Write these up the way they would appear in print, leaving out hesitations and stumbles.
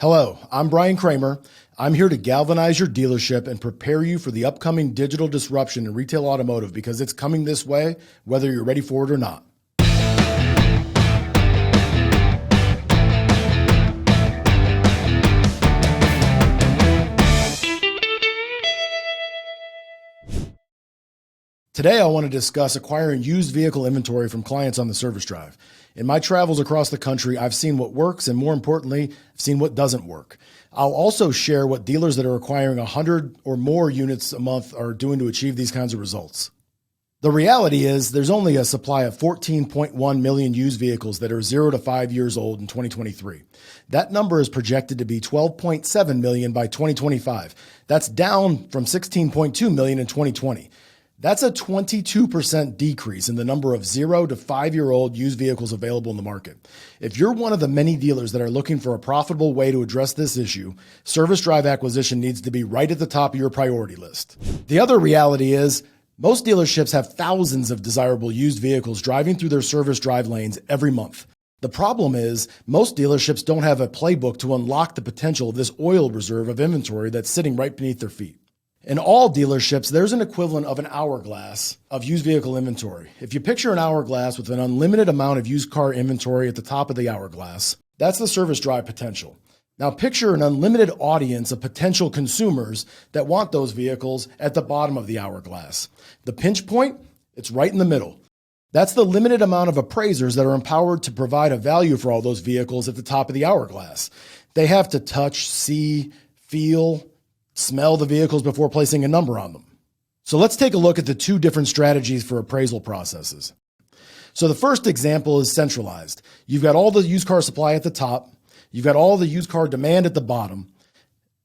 Hello, I'm Brian Kramer. I'm here to galvanize your dealership and prepare you for the upcoming digital disruption in retail automotive because it's coming this way, whether you're ready for it or not. Today, I want to discuss acquiring used vehicle inventory from clients on the service drive. In my travels across the country, I've seen what works, and more importantly, I've seen what doesn't work. I'll also share what dealers that are acquiring 100 or more units a month are doing to achieve these kinds of results. The reality is there's only a supply of 14.1 million used vehicles that are 0 to 5 years old in 2023. That number is projected to be 12.7 million by 2025. That's down from 16.2 million in 2020. That's a 22% decrease in the number of 0 to 5-year-old used vehicles available in the market. If you're one of the many dealers that are looking for a profitable way to address this issue, service drive acquisition needs to be right at the top of your priority list. The other reality is most dealerships have thousands of desirable used vehicles driving through their service drive lanes every month. The problem is most dealerships don't have a playbook to unlock the potential of this oil reserve of inventory that's sitting right beneath their feet. In all dealerships, there's an equivalent of an hourglass of used vehicle inventory. If you picture an hourglass with an unlimited amount of used car inventory at the top of the hourglass, that's the service drive potential. Now picture an unlimited audience of potential consumers that want those vehicles at the bottom of the hourglass. The pinch point, it's right in the middle. That's the limited amount of appraisers that are empowered to provide a value for all those vehicles at the top of the hourglass. They have to touch, see, feel, smell the vehicles before placing a number on them. So let's take a look at the two different strategies for appraisal processes. So the first example is centralized. You've got all the used car supply at the top. You've got all the used car demand at the bottom.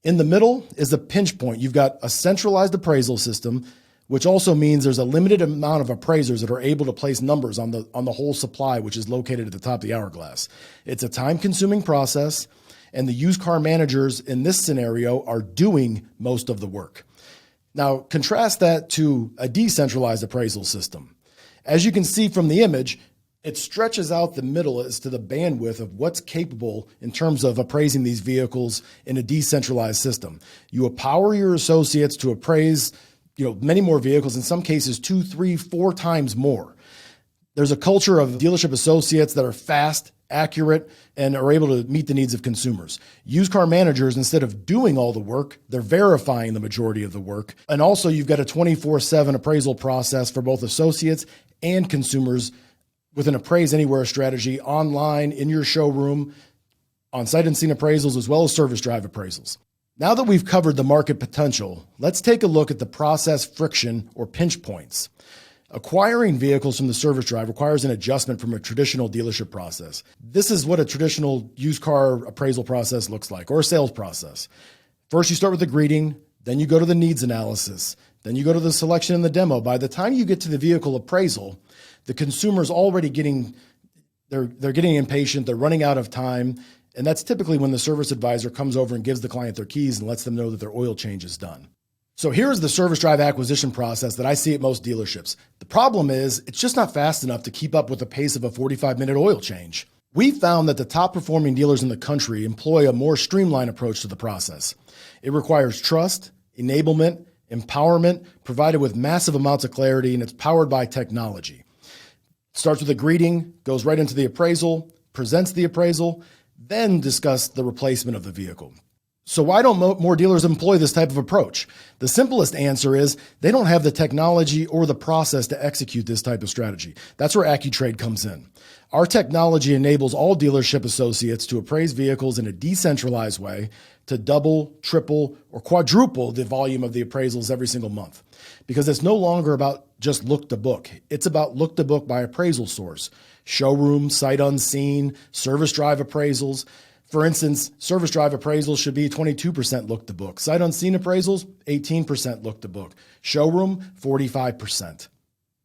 In the middle is the pinch point. You've got a centralized appraisal system, which also means there's a limited amount of appraisers that are able to place numbers on the whole supply, which is located at the top of the hourglass. It's a time-consuming process, and the used car managers in this scenario are doing most of the work. Now, contrast that to a decentralized appraisal system. As you can see from the image, it stretches out the middle as to the bandwidth of what's capable in terms of appraising these vehicles in a decentralized system. You empower your associates to appraise, many more vehicles, in some cases 2, 3, 4 times more. There's a culture of dealership associates that are fast, accurate, and are able to meet the needs of consumers. Used car managers, instead of doing all the work, they're verifying the majority of the work. And also you've got a 24/7 appraisal process for both associates and consumers with an appraise anywhere strategy online, in your showroom, on sight and scene appraisals, as well as service drive appraisals. Now that we've covered the market potential, let's take a look at the process friction or pinch points. Acquiring vehicles from the service drive requires an adjustment from a traditional dealership process. This is what a traditional used car appraisal process looks like, or a sales process. First, you start with the greeting, then you go to the needs analysis, then you go to the selection and the demo. By the time you get to the vehicle appraisal, the consumer's already getting impatient, they're running out of time, and that's typically when the service advisor comes over and gives the client their keys and lets them know that their oil change is done. So here's the service drive acquisition process that I see at most dealerships. The problem is it's just not fast enough to keep up with the pace of a 45-minute oil change. We found that the top performing dealers in the country employ a more streamlined approach to the process. It requires trust, enablement, empowerment, provided with massive amounts of clarity, and it's powered by technology. It starts with a greeting, goes right into the appraisal, presents the appraisal, then discuss the replacement of the vehicle. So why don't more dealers employ this type of approach? The simplest answer is they don't have the technology or the process to execute this type of strategy. That's where AccuTrade comes in. Our technology enables all dealership associates to appraise vehicles in a decentralized way to double, triple, or quadruple the volume of the appraisals every single month. Because it's no longer about just look to book. It's about look to book by appraisal source, showroom, sight unseen, service drive appraisals. For instance, service drive appraisals should be 22% look to book. Sight unseen appraisals, 18% look to book. Showroom, 45%.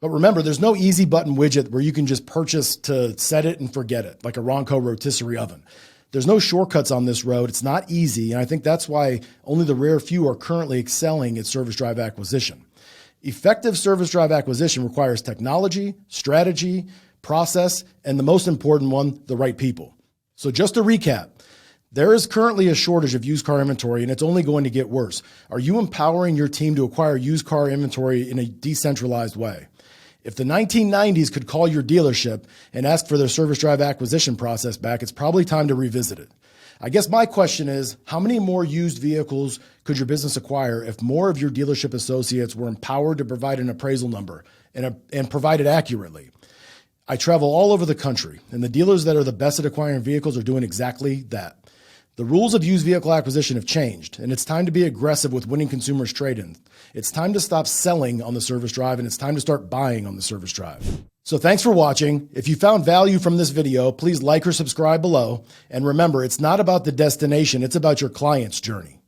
But remember, there's no easy button widget where you can just purchase to set it and forget it, like a Ronco rotisserie oven. There's no shortcuts on this road. It's not easy, and I think that's why only the rare few are currently excelling at service drive acquisition. Effective service drive acquisition requires technology, strategy, process, and the most important one, the right people. So just to recap, There is currently a shortage of used car inventory, and it's only going to get worse. Are you empowering your team to acquire used car inventory in a decentralized way? If the 1990s could call your dealership and ask for their service drive acquisition process back, it's probably time to revisit it. I guess my question is, how many more used vehicles could your business acquire if more of your dealership associates were empowered to provide an appraisal number and provide it accurately? I travel all over the country, and the dealers that are the best at acquiring vehicles are doing exactly that. The rules of used vehicle acquisition have changed, and it's time to be aggressive with winning consumers' trade-ins. It's time to stop selling on the service drive, and it's time to start buying on the service drive. So thanks for watching. If you found value from this video, please like or subscribe below. And remember, it's not about the destination, it's about your client's journey.